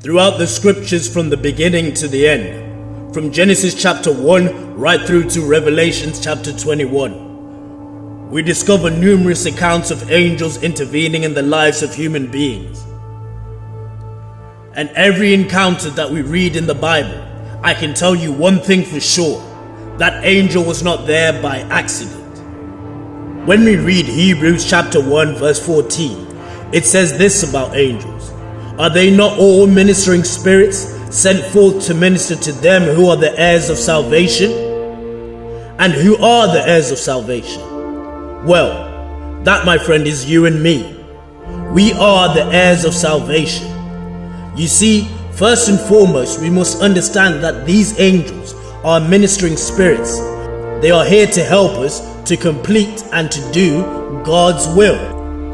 throughout the scriptures from the beginning to the end, from Genesis chapter 1 right through to Revelation chapter 21. We discover numerous accounts of angels intervening in the lives of human beings. And every encounter that we read in the Bible, I can tell you one thing for sure: that angel was not there by accident. When we read Hebrews chapter 1 verse 14, it says this about angels: "Are they not all ministering spirits sent forth to minister to them who are the heirs of salvation?" And who are the heirs of salvation? Well, that, my friend, is you and me. We are the heirs of salvation. You see, first and foremost, we must understand that these angels are ministering spirits. They are here to help us to complete and to do God's will.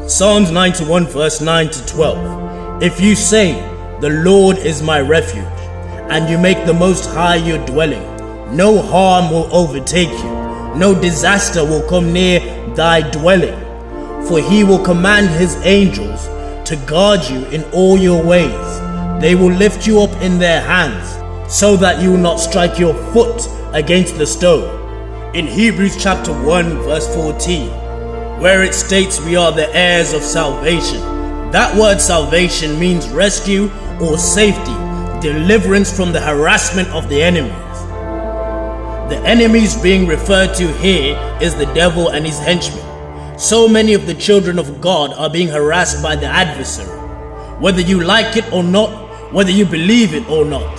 Psalms 91 verse 9 to 12. If you say, "The Lord is my refuge," and you make the Most High your dwelling, no harm will overtake you, no disaster will come near thy dwelling. For he will command his angels to guard you in all your ways. They will lift you up in their hands, so that you will not strike your foot against the stone. In Hebrews chapter 1 verse 14, where it states we are the heirs of salvation, that word salvation means rescue or safety, deliverance from the harassment of the enemies. The enemies being referred to here is the devil and his henchmen. So many of the children of God are being harassed by the adversary. Whether you like it or not, whether you believe it or not,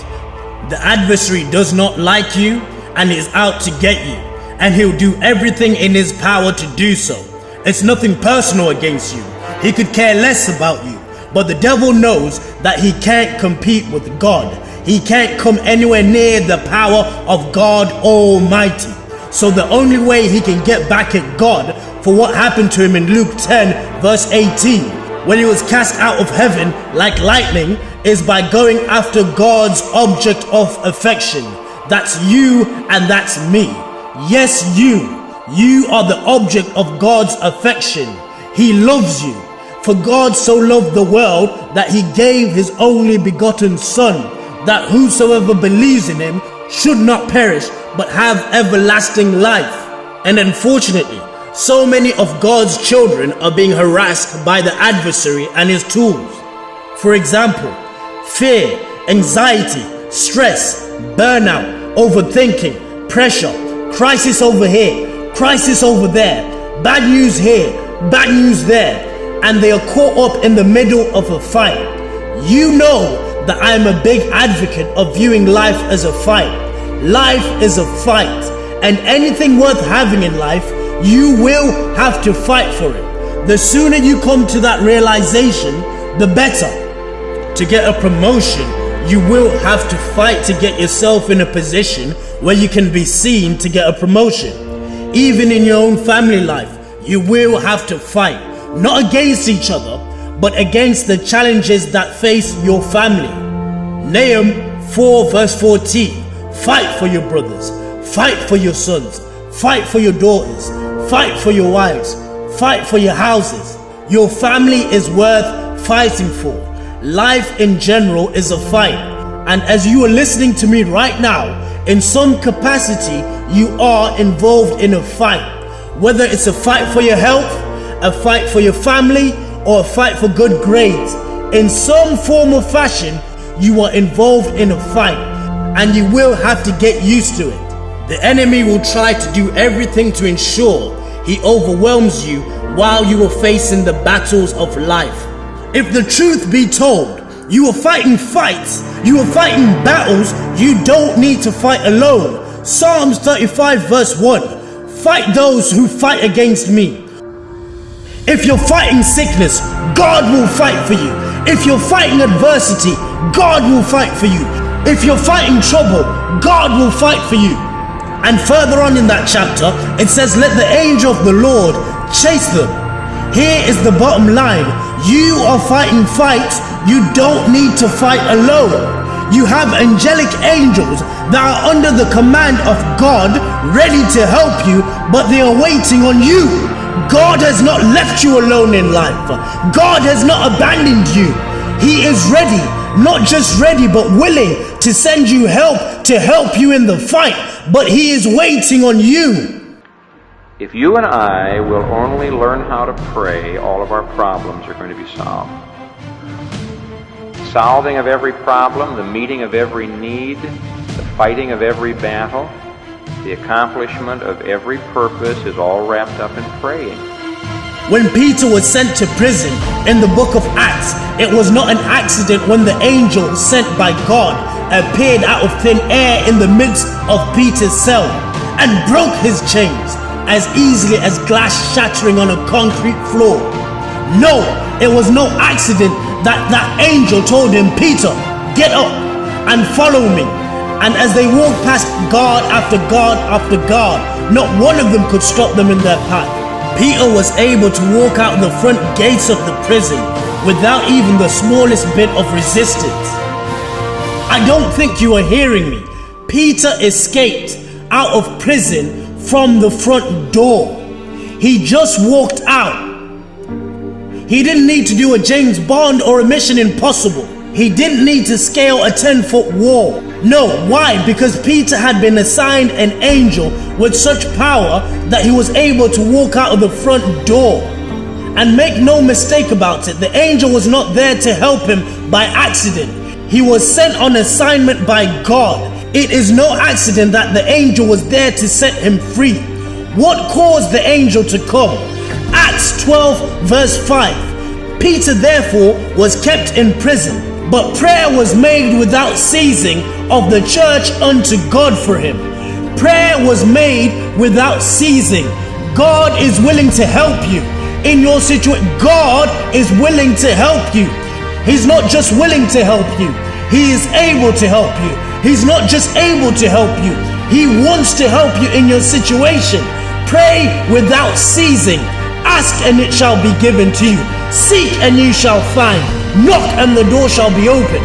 the adversary does not like you and is out to get you, and he'll do everything in his power to do so. It's nothing personal against you. He could care less about you, but the devil knows that he can't compete with God. He can't come anywhere near the power of God Almighty. So the only way he can get back at God for what happened to him in Luke 10 verse 18, when he was cast out of heaven like lightning, is by going after God's object of affection. That's you and that's me. Yes, you are the object of God's affection. He loves you. For God so loved the world that he gave his only begotten Son, that whosoever believes in him should not perish but have everlasting life. And unfortunately, so many of God's children are being harassed by the adversary and his tools. For example, fear, anxiety, stress, burnout, overthinking, pressure, crisis over here, crisis over there, bad news here, bad news there, and they are caught up in the middle of a fight. You know that I am a big advocate of viewing life as a fight. Life is a fight, and anything worth having in life, you will have to fight for it. The sooner you come to that realization, the better. To get a promotion, you will have to fight to get yourself in a position where you can be seen to get a promotion. Even in your own family life, you will have to fight, not against each other, but against the challenges that face your family. Nahum 4 verse 14, fight for your brothers, fight for your sons, fight for your daughters, fight for your wives, fight for your houses. Your family is worth fighting for. Life in general is a fight. And as you are listening to me right now, in some capacity, you are involved in a fight. Whether it's a fight for your health, a fight for your family, or a fight for good grades, in some form or fashion, you are involved in a fight, and you will have to get used to it. The enemy will try to do everything to ensure he overwhelms you while you are facing the battles of life. If the truth be told, you are fighting fights, you are fighting battles you don't need to fight alone. Psalms 35 verse 1, fight those who fight against me. If you're fighting sickness, God will fight for you. If you're fighting adversity, God will fight for you. If you're fighting trouble, God will fight for you. And further on in that chapter, it says, let the angel of the Lord chase them. Here is the bottom line. You are fighting fights you don't need to fight alone. You have angelic angels that are under the command of God, ready to help you, but they are waiting on you. God has not left you alone in life. God has not abandoned you. He is ready not just ready but willing to send you help to help you in the fight, but he is waiting on you. If you and I will only learn how to pray, all of our problems are going to be solved. Solving of every problem, the meeting of every need, the fighting of every battle, the accomplishment of every purpose is all wrapped up in praying. When Peter was sent to prison in the book of Acts, it was not an accident when the angel sent by God appeared out of thin air in the midst of Peter's cell and broke his chains as easily as glass shattering on a concrete floor. No, it was no accident that angel told him, Peter, get up and follow me. And as they walked past guard after guard after guard, not one of them could stop them in their path. Peter was able to walk out the front gates of the prison without even the smallest bit of resistance. I don't think you are hearing me. Peter escaped out of prison from the front door. He just walked out. He didn't need to do a James Bond or a Mission Impossible. He didn't need to scale a 10-foot wall. No, why? Because Peter had been assigned an angel with such power that he was able to walk out of the front door. And make no mistake about it, the angel was not there to help him by accident. He was sent on assignment by God. It is no accident that the angel was there to set him free. What caused the angel to come? Acts 12 verse 5. Peter therefore was kept in prison, but prayer was made without ceasing of the church unto God for him. Prayer was made without ceasing. God is willing to help you in your situation. God is willing to help you. He's not just willing to help you, he is able to help you. He's not just able to help you, he wants to help you in your situation. Pray without ceasing. Ask and it shall be given to you. Seek and you shall find. Knock and the door shall be opened.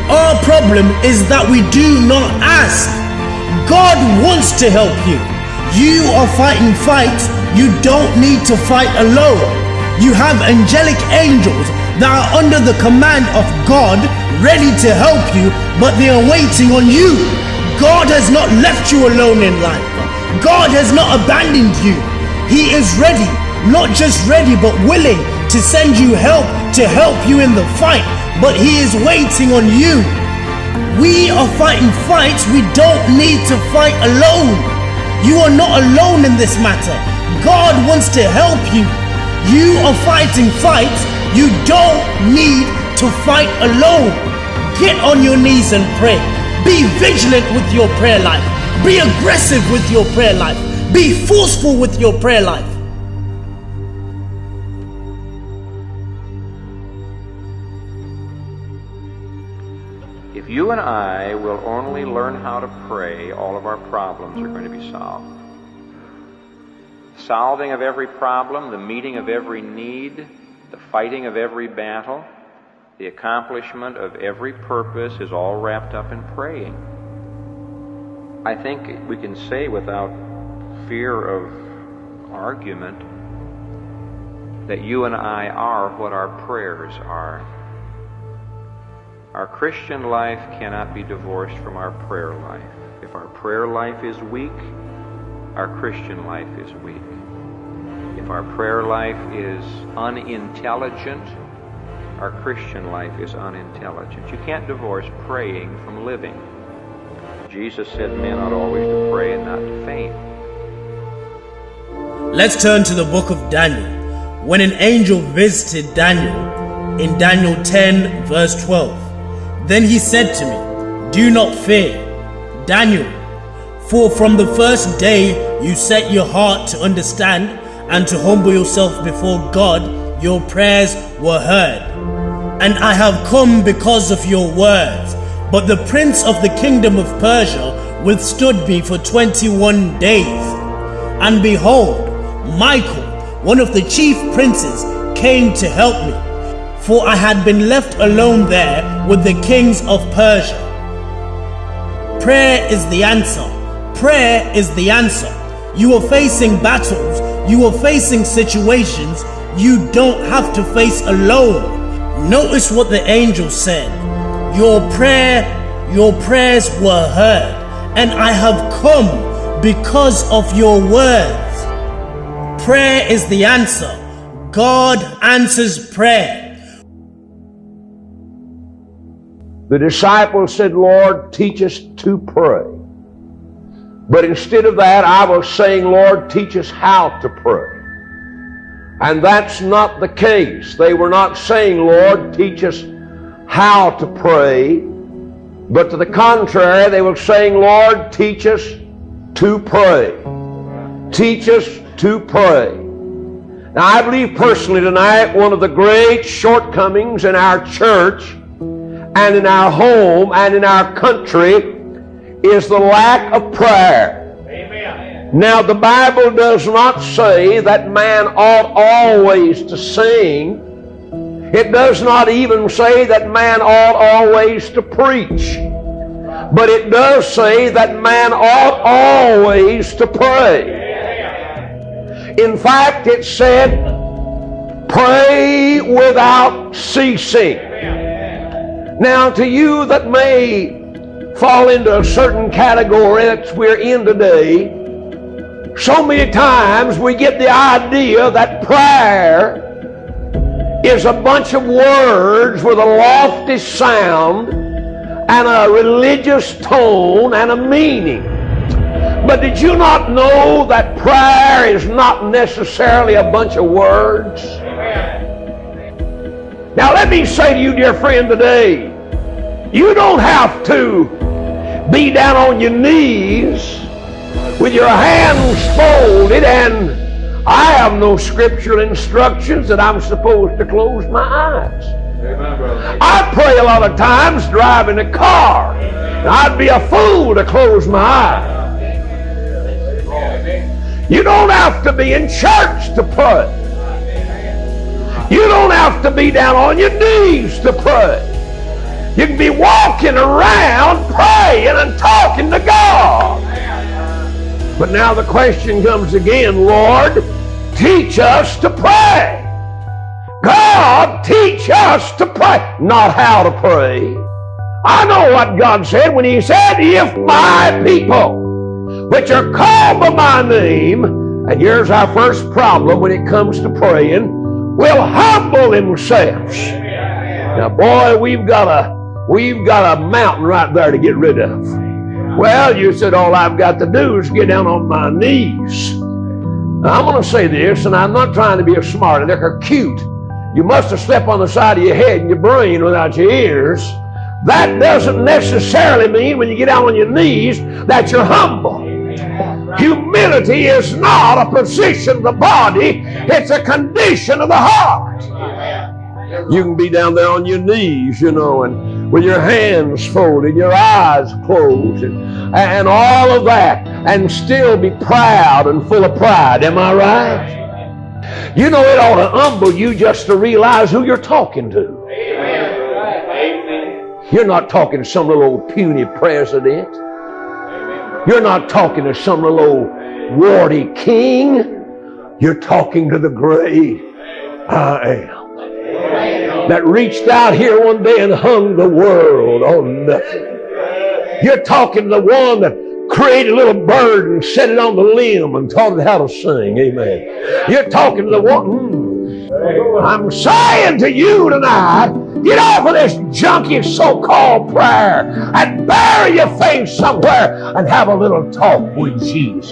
Our problem is that we do not ask. God wants to help you. You are fighting fights you don't need to fight alone. You have angelic angels that are under the command of God, ready to help you, but they are waiting on you. God has not left you alone in life. God has not abandoned you. He is ready, not just ready, but willing to send you help to help you in the fight, but he is waiting on you. We are fighting fights we don't need to fight alone. You are not alone in this matter. God wants to help you. You are fighting fights you don't need to fight alone. Get on your knees and pray. Be vigilant with your prayer life. Be aggressive with your prayer life. Be forceful with your prayer life. If you and I will only learn how to pray, all of our problems are going to be solved. Solving of every problem, the meeting of every need, the fighting of every battle, the accomplishment of every purpose is all wrapped up in praying. I think we can say without fear of argument that you and I are what our prayers are. Our Christian life cannot be divorced from our prayer life. If our prayer life is weak, our Christian life is weak. If our prayer life is unintelligent, our Christian life is unintelligent. You can't divorce praying from living. Jesus said men ought always to pray and not to faint. Let's turn to the book of Daniel. When an angel visited Daniel in Daniel 10 verse 12, then he said to me, do not fear, Daniel, for from the first day you set your heart to understand and to humble yourself before God, your prayers were heard. And I have come because of your words. But the prince of the kingdom of Persia withstood me for 21 days. And behold, Michael, one of the chief princes, came to help me, for I had been left alone there with the kings of Persia. Prayer is the answer. Prayer is the answer. You are facing battles. You are facing situations you don't have to face alone. Notice what the angel said. your prayers were heard, and I have come because of your words. Prayer is the answer. God answers prayer. The disciples said, Lord, teach us to pray. But instead of that, I was saying, Lord, teach us how to pray. And that's not the case. They were not saying, Lord, teach us how to pray. But to the contrary, they were saying, Lord, teach us to pray. Teach us to pray. Now, I believe personally tonight, one of the great shortcomings in our church and in our home and in our country is the lack of prayer. Amen. Now, the Bible does not say that man ought always to sing. It does not even say that man ought always to preach. But it does say that man ought always to pray. In fact, it said, pray without ceasing. Now, to you that may fall into a certain category that we're in today, so many times we get the idea that prayer is a bunch of words with a lofty sound and a religious tone and a meaning. But did you not know that prayer is not necessarily a bunch of words? Now let me say to you, dear friend, today, you don't have to be down on your knees with your hands folded, and I have no scriptural instructions that I'm supposed to close my eyes. Amen, I pray a lot of times driving a car, and I'd be a fool to close my eyes. You don't have to be in church to pray. You don't have to be down on your knees to pray. You can be walking around praying and talking to God. But now the question comes again, Lord, teach us to pray. God, teach us to pray. Not how to pray. I know what God said when He said, if my people, which are called by my name, and here's our first problem when it comes to praying, will humble themselves. Now, boy, we've got a mountain right there to get rid of. Well, you said all I've got to do is get down on my knees. Now, I'm going to say this, and I'm not trying to be a smart aleck or cute. You must have slept on the side of your head and your brain without your ears. That doesn't necessarily mean when you get down on your knees that you're humble. Humility is not a position of the body, it's a condition of the heart. You can be down there on your knees, and with your hands folded, your eyes closed, and all of that, and still be proud and full of pride. Am I right? It ought to humble you just to realize who you're talking to. Amen. You're not talking to some little old puny president. You're not talking to some little old warty king. You're talking to the great I am, that reached out here one day and hung the world on nothing. You're talking to the one that created a little bird and set it on the limb and taught it how to sing. Amen. You're talking to the one. I'm saying to you tonight, get off of this junky so-called prayer and bury your face somewhere and have a little talk with Jesus.